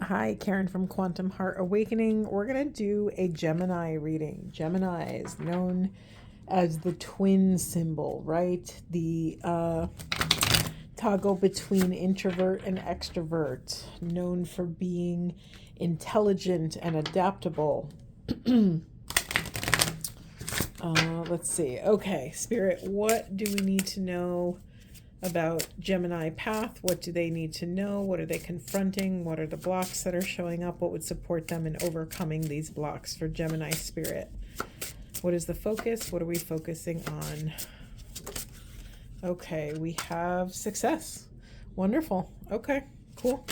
Hi, Karen from Quantum Heart Awakening. We're going to do a Gemini reading. Gemini is known as the twin symbol, right? The toggle between introvert and extrovert, known for being intelligent and adaptable. Let's see. Okay, Spirit, what do we need to know about Gemini path? What do they need to know? What are they confronting? What are the blocks that are showing up? What would support them in overcoming these blocks for Gemini Spirit? What is the focus? What are we focusing on? Okay, we have success. Wonderful. Okay, cool.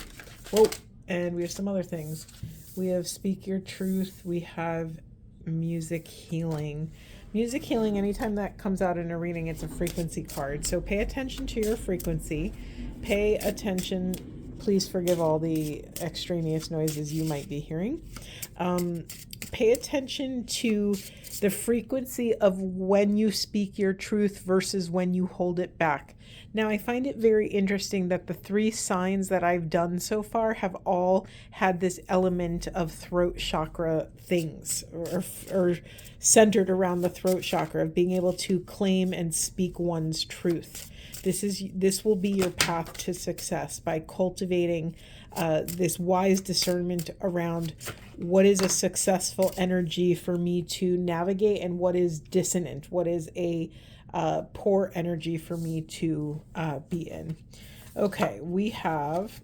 Whoa. And we have some other things. We have speak your truth. We have music healing. Music healing, anytime that comes out in a reading, it's a frequency card. So pay attention to your frequency. Pay attention. Please forgive all the extraneous noises you might be hearing. Pay attention to the frequency of when you speak your truth versus when you hold it back. Now, I find it very interesting that the 3 signs that I've done so far have all had this element of throat chakra things or centered around the throat chakra of being able to claim and speak one's truth. This will be your path to success by cultivating this wise discernment around what is a successful energy for me to navigate and what is dissonant, what is a poor energy for me to be in. Okay, we have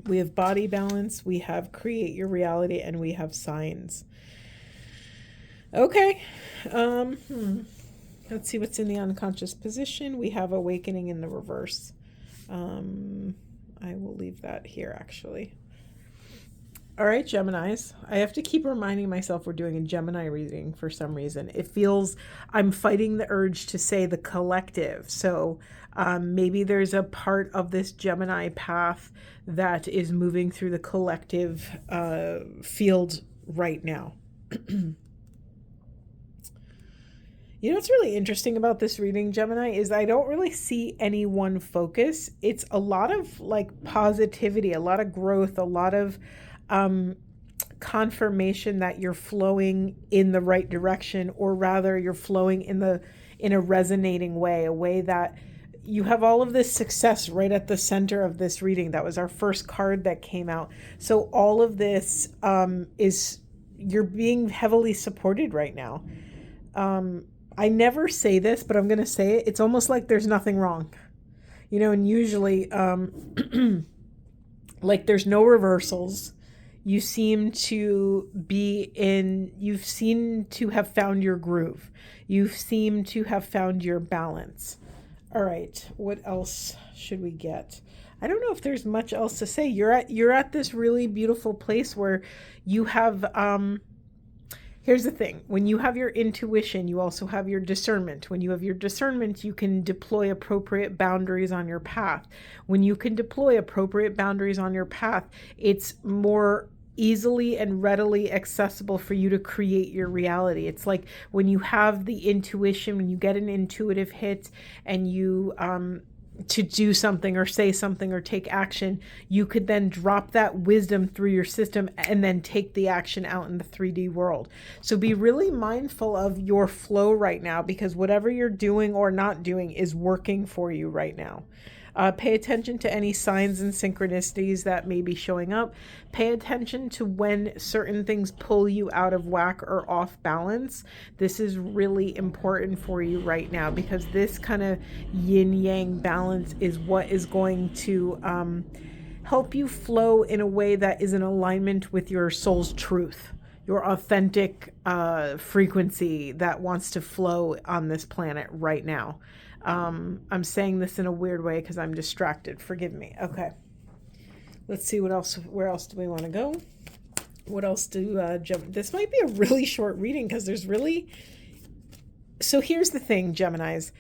we have body balance, we have create your reality, and we have signs. Okay. Let's see what's in the unconscious position. We have awakening in the reverse. I will leave that here, actually. All right, Geminis. I have to keep reminding myself we're doing a Gemini reading for some reason. It feels I'm fighting the urge to say the collective. So maybe there's a part of this Gemini path that is moving through the collective field right now. You know what's really interesting about this reading, Gemini, is I don't really see any one focus. It's a lot of like positivity, a lot of growth, a lot of confirmation that you're flowing in the right direction, or rather you're flowing in a resonating way, a way that you have all of this success right at the center of this reading. That was our first card that came out. So all of this is, you're being heavily supported right now. I never say this, but I'm going to say it. It's almost like there's nothing wrong, you know, and usually, like there's no reversals. You seem to have found your groove. You seem to have found your balance. All right. What else should we get? I don't know if there's much else to say. You're at this really beautiful place where you have, here's the thing. When you have your intuition, you also have your discernment. When you have your discernment, you can deploy appropriate boundaries on your path. When you can deploy appropriate boundaries on your path, it's more easily and readily accessible for you to create your reality. It's like when you have the intuition, when you get an intuitive hit and you to do something or say something or take action, you could then drop that wisdom through your system and then take the action out in the 3D world. So be really mindful of your flow right now, because whatever you're doing or not doing is working for you right now. Pay attention to any signs and synchronicities that may be showing up. Pay attention to when certain things pull you out of whack or off balance. This is really important for you right now, because this kind of yin-yang balance is what is going to help you flow in a way that is in alignment with your soul's truth, your authentic frequency that wants to flow on this planet right now. I'm saying this in a weird way because I'm distracted. Forgive me. Okay. Let's see what else. Where else do we want to go? What else do this might be a really short reading because there's really. So here's the thing, Geminis.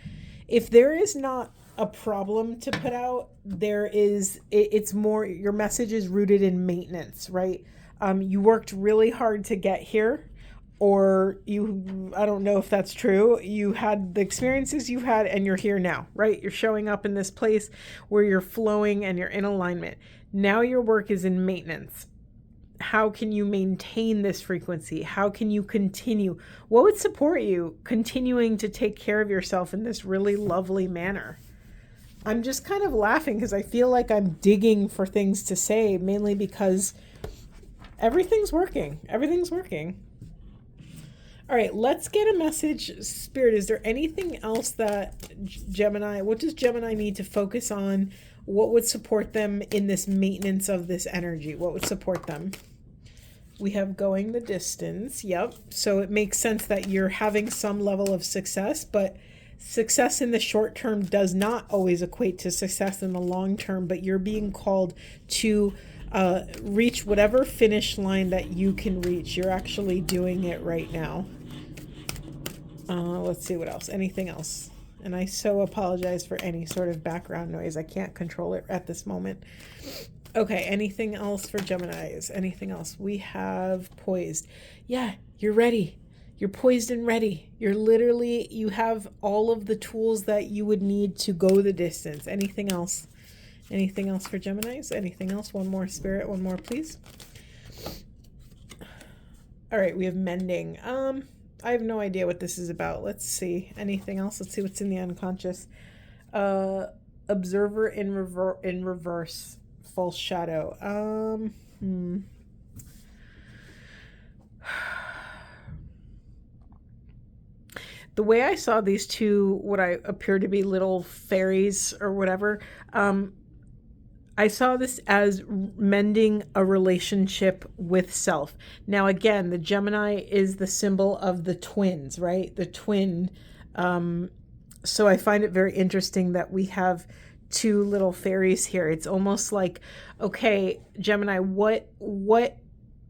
If there is not a problem to put out, it's more, your message is rooted in maintenance, right? You worked really hard to get here, or I don't know if that's true. You had the experiences you've had and you're here now, right? You're showing up in this place where you're flowing and you're in alignment. Now your work is in maintenance. How can you maintain this frequency? How can you continue? What would support you continuing to take care of yourself in this really lovely manner? I'm just kind of laughing because I feel like I'm digging for things to say, mainly because everything's working. Everything's working. All right, let's get a message. Spirit, is there anything else that what does Gemini need to focus on? What would support them in this maintenance of this energy? What would support them? We have going the distance. Yep. So it makes sense that you're having some level of success, but success in the short term does not always equate to success in the long term, but you're being called to reach whatever finish line that you can reach. You're actually doing it right now. Let's see what else. Anything else? And I so apologize for any sort of background noise. I can't control it at this moment. Okay, anything else for Geminis? Anything else? We have poised. Yeah, you're ready. You're poised and ready. You have all of the tools that you would need to go the distance. Anything else? Anything else for Geminis? Anything else? One more, Spirit. One more, please. All right, we have mending. I have no idea what this is about. Let's see. Anything else? Let's see what's in the unconscious. Observer in reverse. False shadow. The way I saw these two, what I appear to be little fairies or whatever, I saw this as mending a relationship with self. Now, again, the Gemini is the symbol of the twins, right? The twin. So I find it very interesting that we have two little fairies here. It's almost like, okay, Gemini, what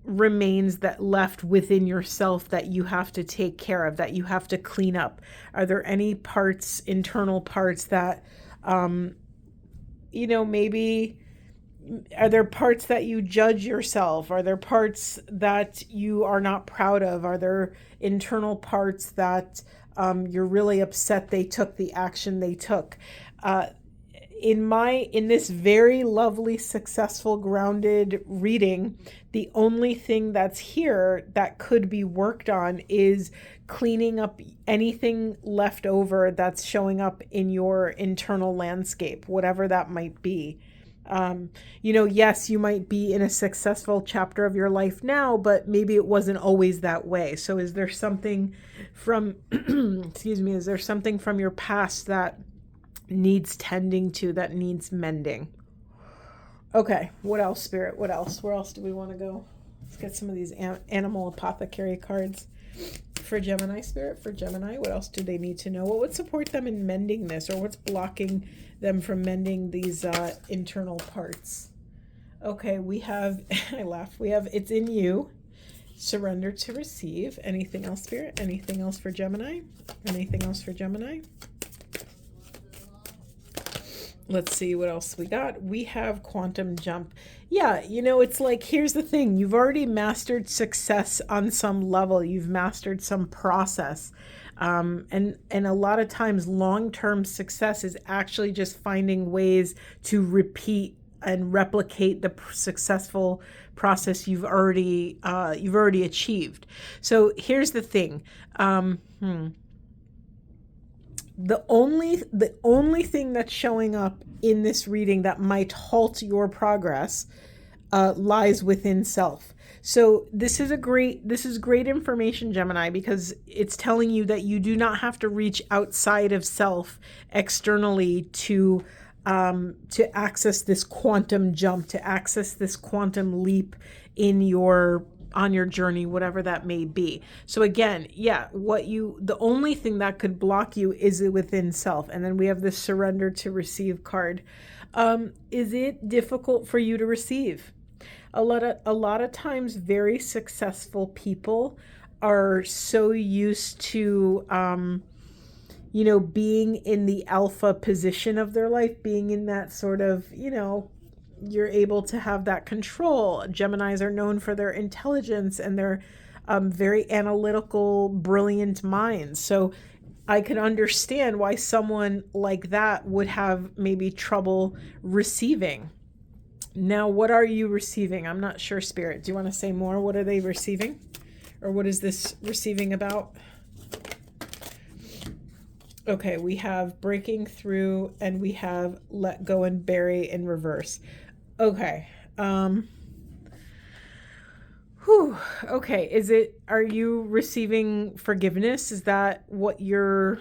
remains that left within yourself that you have to take care of, that you have to clean up? Are there any parts, internal parts that, maybe, are there parts that you judge yourself? Are there parts that you are not proud of? Are there internal parts that you're really upset they took the action they took? In this very lovely, successful, grounded reading, the only thing that's here that could be worked on is cleaning up anything left over that's showing up in your internal landscape, whatever that might be. Yes, you might be in a successful chapter of your life now, but maybe it wasn't always that way. So is there something from, is there something from your past that needs tending to, that needs mending? Okay, what else, Spirit? What else? Where else do we want to go? Let's get some of these animal apothecary cards for Gemini, Spirit. For Gemini, what else do they need to know? What would support them in mending this, or what's blocking them from mending these internal parts? Okay, we have, I laugh, we have it's in you. Surrender to receive. Anything else, Spirit? Anything else for Gemini? Anything else for Gemini? Let's see what else we got. We have quantum jump. Yeah, it's like, here's the thing. You've already mastered success on some level. You've mastered some process. And a lot of times long-term success is actually just finding ways to repeat and replicate the successful process you've already achieved. So here's the thing. The only thing that's showing up in this reading that might halt your progress lies within self. So this is great information, Gemini, because it's telling you that you do not have to reach outside of self externally to access this quantum jump, to access this quantum leap on your journey, whatever that may be. So again, the only thing that could block you is within self. And then we have this surrender to receive card. Is it difficult for you to receive? A lot of times very successful people are so used to being in the alpha position of their life, being in that sort of, you're able to have that control. Geminis are known for their intelligence and their very analytical, brilliant minds. So I can understand why someone like that would have maybe trouble receiving. Now, what are you receiving? I'm not sure, Spirit. Do you want to say more? What are they receiving? Or what is this receiving about? Okay, we have breaking through and we have let go and bury in reverse. Okay. Okay, are you receiving forgiveness? Is that what you're...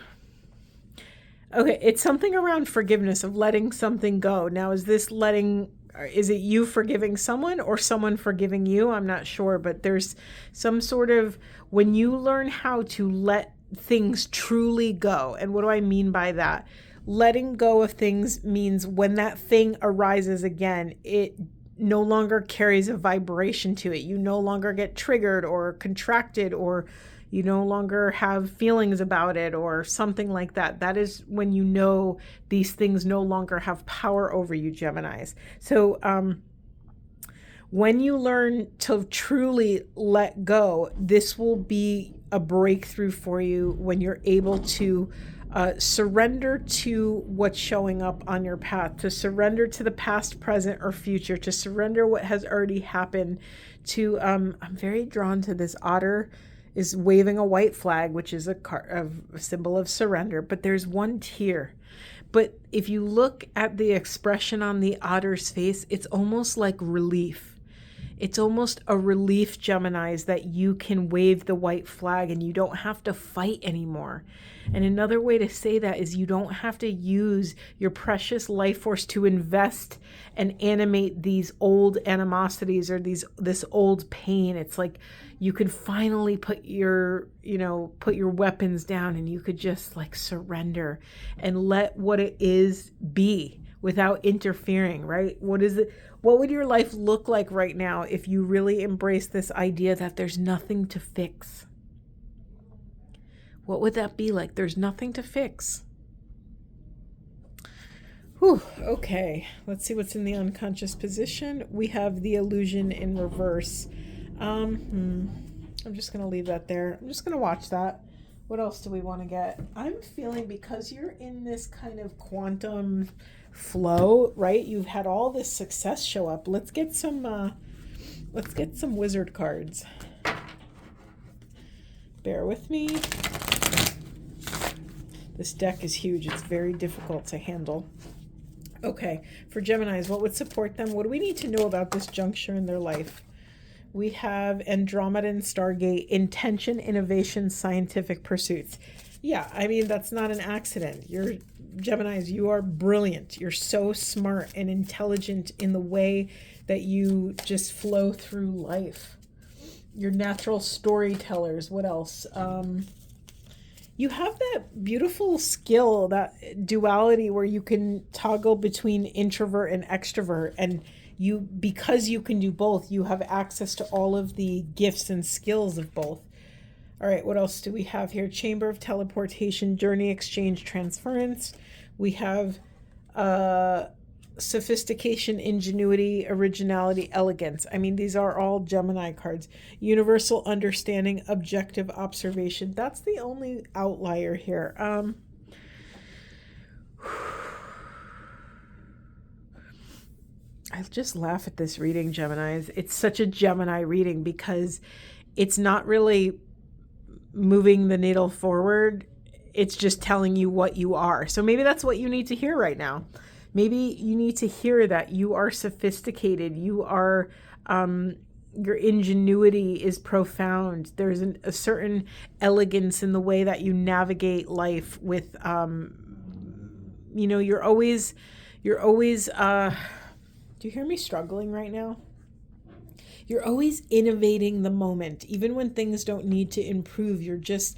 Okay, it's something around forgiveness, of letting something go. Now, is it you forgiving someone or someone forgiving you? I'm not sure, but there's some sort of, when you learn how to let things truly go. And what do I mean by that? Letting go of things means when that thing arises again, it no longer carries a vibration to it. You no longer get triggered or contracted, or you no longer have feelings about it or something like that. That is when you know these things no longer have power over you, Geminis. So when you learn to truly let go, this will be a breakthrough for you when you're able to surrender to what's showing up on your path, to surrender to the past, present, or future, to surrender what has already happened. I'm very drawn to this otter is waving a white flag, which is a symbol of surrender, but there's one tear. But if you look at the expression on the otter's face, it's almost like relief. It's almost a relief, Geminis, that you can wave the white flag and you don't have to fight anymore. And another way to say that is you don't have to use your precious life force to invest and animate these old animosities or this old pain. It's like you can finally put your weapons down and you could just like surrender and let what it is be without interfering, right? What is it? What would your life look like right now if you really embrace this idea that there's nothing to fix? What would that be like? There's nothing to fix. Whew, okay, let's see what's in the unconscious position. We have the illusion in reverse. I'm just going to leave that there. I'm just going to watch that. What else do we want to get? I'm feeling, because you're in this kind of quantum flow, right? You've had all this success show up. Let's get some wizard cards. Bear with me. This deck is huge. It's very difficult to handle. Okay, for Geminis, what would support them? What do we need to know about this juncture in their life? We have Andromeda and Stargate, intention, innovation, scientific pursuits. Yeah, I mean, that's not an accident. You're Geminis, you are brilliant. You're so smart and intelligent in the way that you just flow through life. You're natural storytellers. What else? You have that beautiful skill, that duality where you can toggle between introvert and extrovert, and because you can do both, you have access to all of the gifts and skills of both. All right, what else do we have here? Chamber of teleportation, journey, exchange, transference. We have sophistication, ingenuity, originality, elegance. I mean, these are all Gemini cards. Universal understanding, objective observation. That's the only outlier here. I just laugh at this reading, Geminis. It's such a Gemini reading because it's not really moving the needle forward. It's just telling you what you are. So maybe that's what you need to hear right now. Maybe you need to hear that you are sophisticated. You are, your ingenuity is profound. There's a certain elegance in the way that you navigate life with, you're always, do you hear me struggling right now? You're always innovating the moment. Even when things don't need to improve, you're just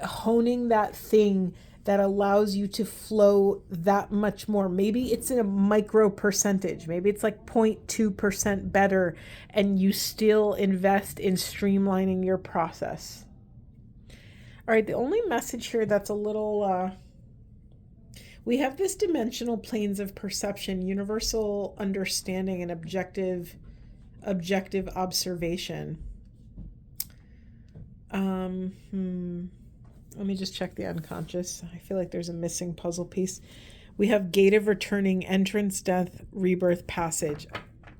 honing that thing that allows you to flow that much more. Maybe it's in a micro percentage. Maybe it's like 0.2% better, and you still invest in streamlining your process. All right, the only message here that's a little... we have this dimensional planes of perception, universal understanding, and objective observation. Let me just check the unconscious. I feel like there's a missing puzzle piece. We have gate of returning, entrance, death, rebirth, passage.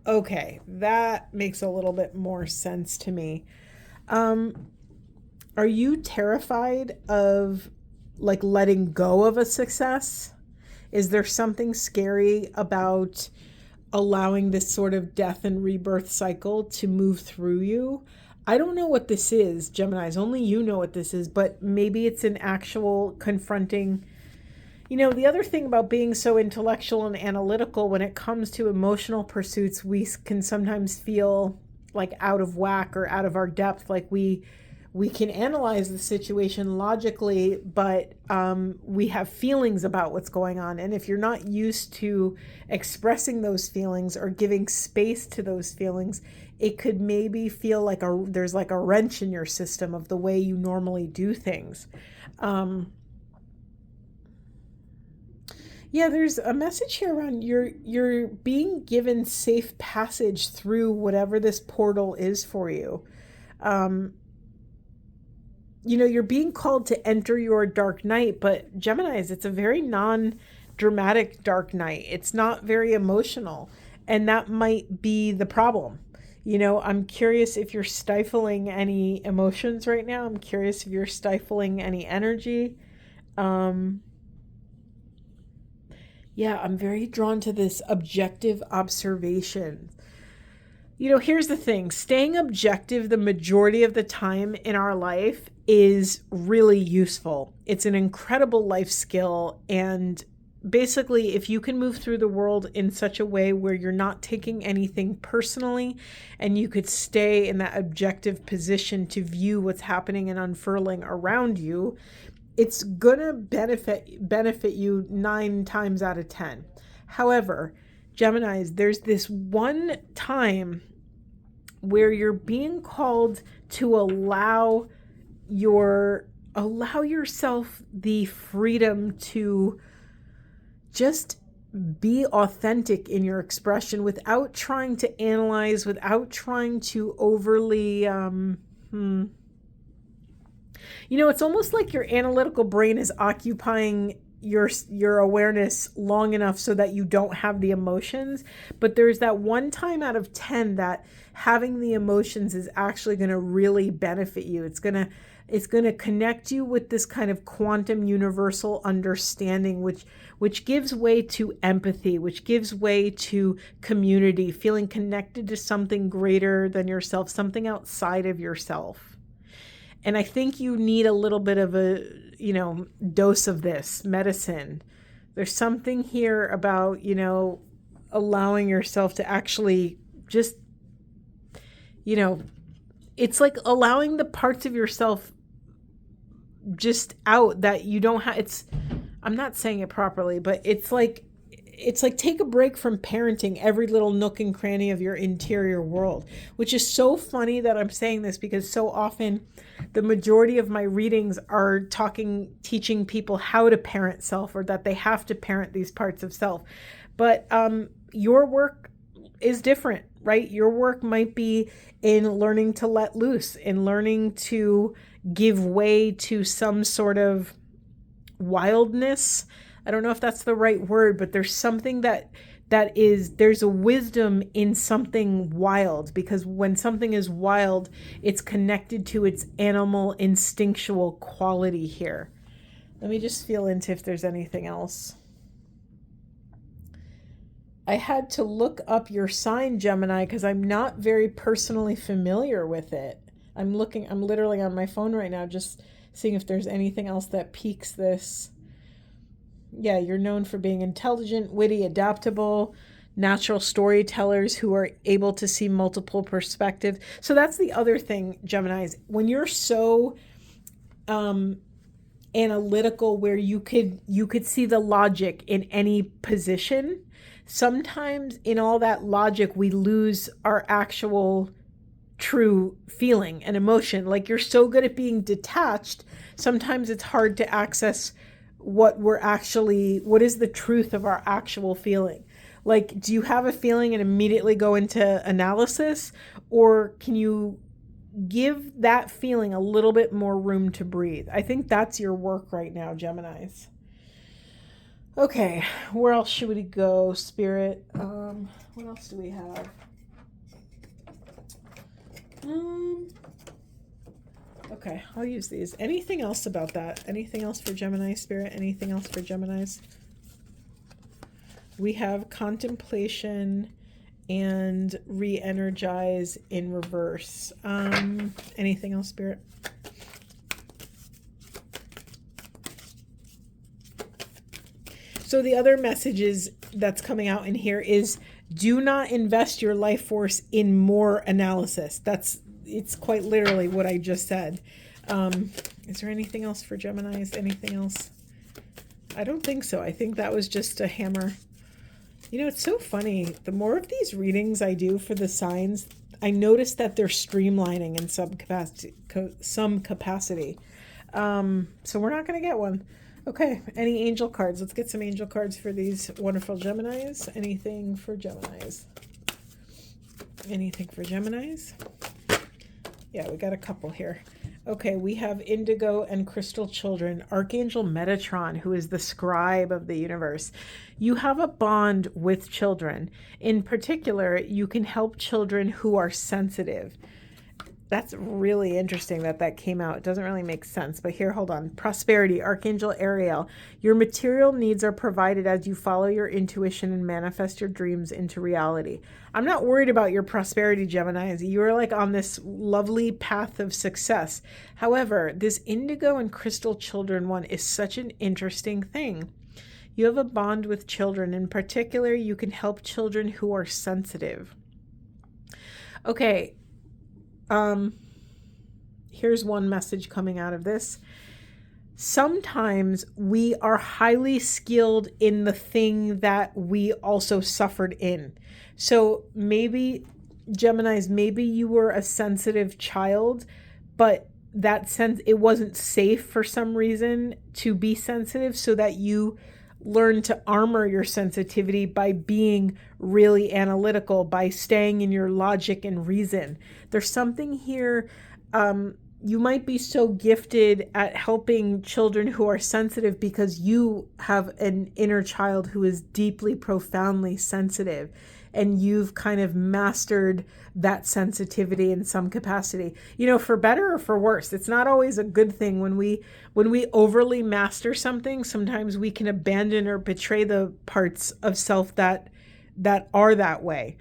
Okay, that makes a little bit more sense to me. Are you terrified of like letting go of a success? Is there something scary about allowing this sort of death and rebirth cycle to move through you? I don't know what this is, Geminis. Only you know what this is, but maybe it's an actual confronting. The other thing about being so intellectual and analytical, when it comes to emotional pursuits, we can sometimes feel like out of whack or out of our depth. Like we can analyze the situation logically, but we have feelings about what's going on. And if you're not used to expressing those feelings or giving space to those feelings, it could maybe feel like there's like a wrench in your system of the way you normally do things. Yeah, there's a message here around you're being given safe passage through whatever this portal is for you. You're being called to enter your dark night, but Geminis, it's a very non-dramatic dark night. It's not very emotional, and that might be the problem. I'm curious if you're stifling any emotions right now. I'm curious if you're stifling any energy. Yeah, I'm very drawn to this objective observation. Here's the thing. Staying objective the majority of the time in our life is really useful. It's an incredible life skill. And basically, if you can move through the world in such a way where you're not taking anything personally and you could stay in that objective position to view what's happening and unfurling around you, it's going to benefit you 9 times out of 10. However, Geminis, there's this one time where you're being called to allow yourself the freedom to just be authentic in your expression without trying to analyze, without trying to overly it's almost like your analytical brain is occupying your awareness long enough so that you don't have the emotions. But there's that one time out of 10 that having the emotions is actually going to really benefit you. It's going to connect you with this kind of quantum universal understanding, which gives way to empathy, which gives way to community, feeling connected to something greater than yourself, something outside of yourself. And I think you need a little bit of a, dose of this medicine. There's something here about, allowing yourself to actually just, it's like allowing the parts of yourself just out that you don't have. I'm not saying it properly, but it's like take a break from parenting every little nook and cranny of your interior world, which is so funny that I'm saying this because so often the majority of my readings are teaching people how to parent self, or that they have to parent these parts of self. But your work is different, right? Your work might be in learning to let loose, in learning to give way to some sort of wildness. I don't know if that's the right word, but there's something there's a wisdom in something wild, because when something is wild, it's connected to its animal instinctual quality here. Let me just feel into if there's anything else. I had to look up your sign, Gemini, because I'm not very personally familiar with it. I'm literally on my phone right now, just seeing if there's anything else that piques this. Yeah, you're known for being intelligent, witty, adaptable, natural storytellers who are able to see multiple perspectives. So that's the other thing, Geminis. When you're so analytical, where you could see the logic in any position, sometimes in all that logic we lose our actual true feeling and emotion. Like, you're so good at being detached, sometimes it's hard to access what is the truth of our actual feeling. Like, do you have a feeling and immediately go into analysis, or can you give that feeling a little bit more room to breathe. I think that's your work right now, Geminis. Okay, where else should we go, Spirit? What else do we have? Okay, I'll use these. Anything else about that? Anything else for Gemini, Spirit? Anything else for Geminis? We have contemplation and re-energize in reverse. Anything else, Spirit? So the other messages that's coming out in here is, do not invest your life force in more analysis. It's quite literally what I just said. Is there anything else for Geminis? Anything else? I don't think so. I think that was just a hammer. You know, it's so funny. The more of these readings I do for the signs, I notice that they're streamlining in some capacity. So we're not going to get one. Okay, any angel cards? Let's get some angel cards for these wonderful Geminis. Anything for Geminis? Anything for Geminis? Yeah, we got a couple here. Okay, we have Indigo and Crystal Children. Archangel Metatron, who is the scribe of the universe. You have a bond with children. In particular, you can help children who are sensitive. That's really interesting that came out. It doesn't really make sense, but here, hold on. Prosperity, Archangel Ariel. Your material needs are provided as you follow your intuition and manifest your dreams into reality. I'm not worried about your prosperity, Geminis. You are like on this lovely path of success. However, this Indigo and Crystal Children one is such an interesting thing. You have a bond with children. In particular, you can help children who are sensitive. Okay. Here's one message coming out of this. Sometimes we are highly skilled in the thing that we also suffered in. So maybe, Geminis, maybe you were a sensitive child, but that sense, it wasn't safe for some reason to be sensitive, so that you learn to armor your sensitivity by being really analytical, by staying in your logic and reason. There's something here. You might be so gifted at helping children who are sensitive because you have an inner child who is deeply, profoundly sensitive, and you've kind of mastered that sensitivity in some capacity. You know, for better or for worse. It's not always a good thing when we overly master something. Sometimes we can abandon or betray the parts of self that are that way.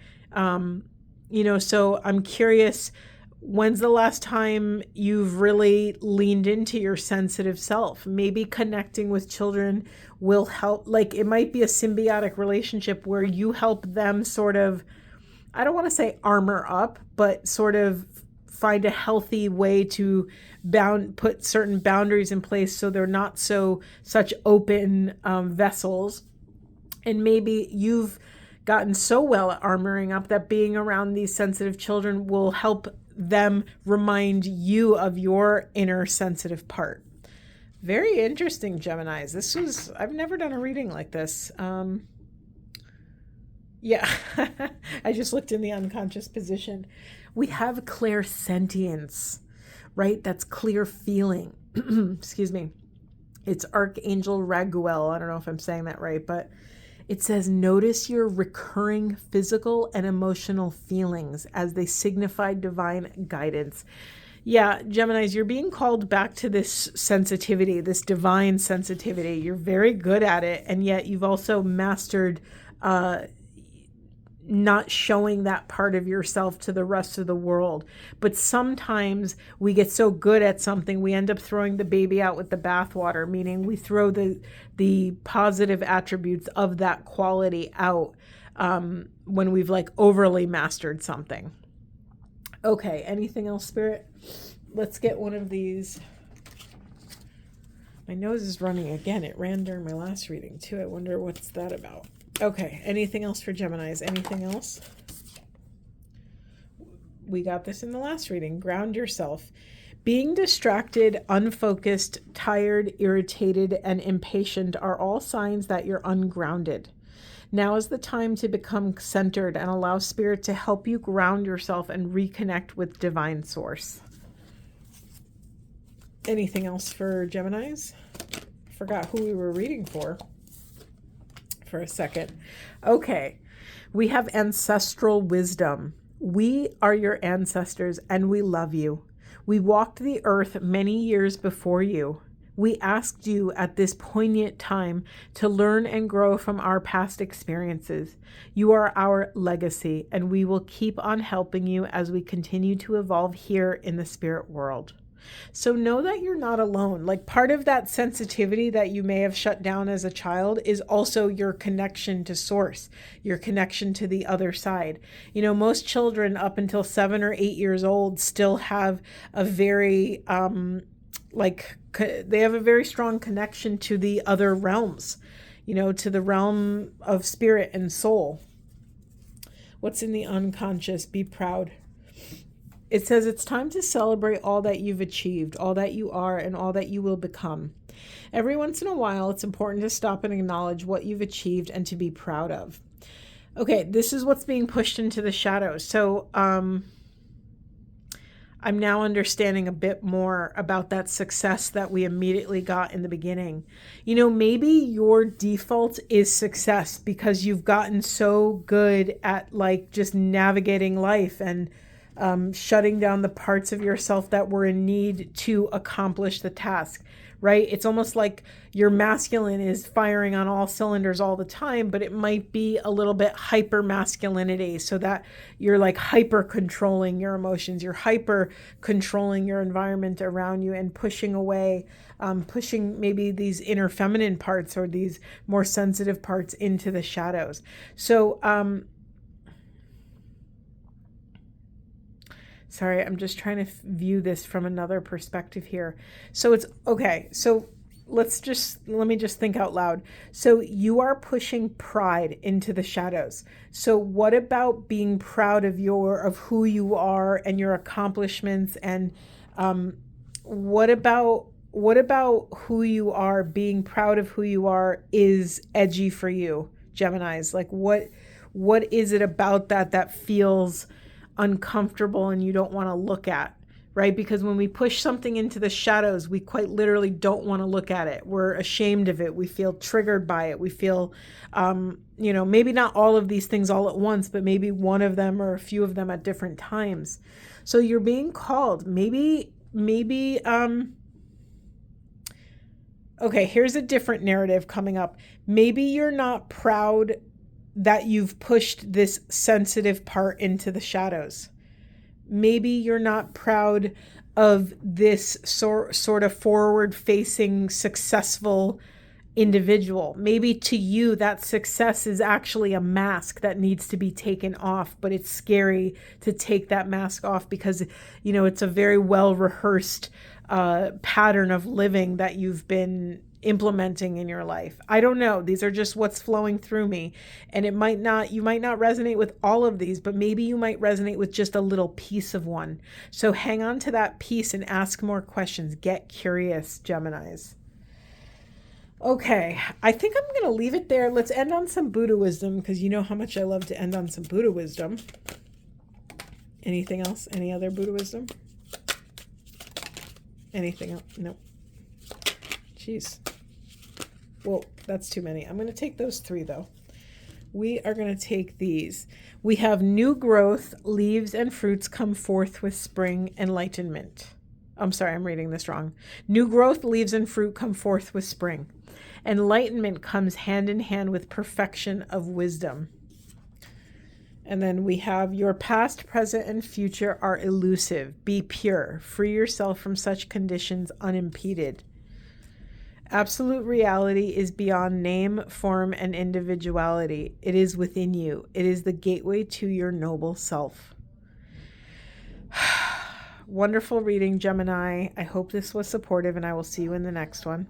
You know, so I'm curious, when's the last time you've really leaned into your sensitive self? Maybe connecting with children will help. Like, it might be a symbiotic relationship where you help them sort of, I don't want to say armor up, but sort of find a healthy way to put certain boundaries in place so they're not such open vessels. And maybe you've gotten so well at armoring up that being around these sensitive children will help them remind you of your inner sensitive part. Very interesting, Geminis. I've never done a reading like this. Yeah, I just looked in the unconscious position. We have clairsentience, right? That's clear feeling. Excuse me. It's Archangel Raguel. I don't know if I'm saying that right, but it says, notice your recurring physical and emotional feelings as they signify divine guidance. Yeah, Geminis, you're being called back to this sensitivity, this divine sensitivity. You're very good at it, and yet you've also mastered not showing that part of yourself to the rest of the world. But sometimes we get so good at something, we end up throwing the baby out with the bathwater, meaning we throw the positive attributes of that quality out when we've like overly mastered something. Okay, anything else, Spirit? Let's get one of these. My nose is running again. It ran during my last reading too. I wonder what's that about. Okay, anything else for Geminis? Anything else? We got this in the last reading. Ground yourself. Being distracted, unfocused, tired, irritated, and impatient are all signs that you're ungrounded. Now is the time to become centered and allow Spirit to help you ground yourself and reconnect with Divine Source. Anything else for Geminis? Forgot who we were reading for a second. Okay, we have ancestral wisdom. We are your ancestors and we love you. We walked the earth many years before you. We asked you at this poignant time to learn and grow from our past experiences. You are our legacy, and we will keep on helping you as we continue to evolve here in the spirit world. So know that you're not alone. Like, part of that sensitivity that you may have shut down as a child is also your connection to Source, your connection to the other side. You know, most children up until 7 or 8 years old still have a very, they have a very strong connection to the other realms, you know, to the realm of spirit and soul. What's in the unconscious? Be proud. It says it's time to celebrate all that you've achieved, all that you are, and all that you will become. Every once in a while, it's important to stop and acknowledge what you've achieved and to be proud of. Okay, this is what's being pushed into the shadows. So I'm now understanding a bit more about that success that we immediately got in the beginning. You know, maybe your default is success because you've gotten so good at like just navigating life and shutting down the parts of yourself that were in need to accomplish the task, right? It's almost like your masculine is firing on all cylinders all the time, but it might be a little bit hyper masculinity, so that you're like hyper controlling your emotions, you're hyper controlling your environment around you and pushing away, pushing maybe these inner feminine parts or these more sensitive parts into the shadows. So, sorry, I'm just trying to view this from another perspective here. So it's okay. So let me just think out loud. So you are pushing pride into the shadows. So what about being proud of who you are and your accomplishments? And what about who you are? Being proud of who you are is edgy for you, Geminis. Like what is it about that feels uncomfortable and you don't want to look at, right? Because when we push something into the shadows, we quite literally don't want to look at it. We're ashamed of it. We feel triggered by it. We feel, maybe not all of these things all at once, but maybe one of them or a few of them at different times. So you're being called. Maybe, okay, here's a different narrative coming up. Maybe you're not proud that you've pushed this sensitive part into the shadows. Maybe you're not proud of this sort of forward-facing, successful individual. Maybe to you, that success is actually a mask that needs to be taken off, but it's scary to take that mask off because, it's a very well-rehearsed pattern of living that you've been implementing in your life. I don't know. These are just what's flowing through me. And you might not resonate with all of these, but maybe you might resonate with just a little piece of one. So hang on to that piece and ask more questions. Get curious, Geminis. Okay, I think I'm going to leave it there. Let's end on some Buddha wisdom, because you know how much I love to end on some Buddha wisdom. Anything else? Any other Buddha wisdom? Anything else? Nope. Jeez. Well, that's too many. I'm going to take those 3, though. We are going to take these. We have new growth, leaves and fruits come forth with spring, enlightenment. I'm sorry, I'm reading this wrong. New growth, leaves and fruit come forth with spring. Enlightenment comes hand in hand with perfection of wisdom. And then we have your past, present, and future are elusive. Be pure. Free yourself from such conditions unimpeded. Absolute reality is beyond name, form, and individuality. It is within you. It is the gateway to your noble self. Wonderful reading, Gemini. I hope this was supportive, and I will see you in the next one.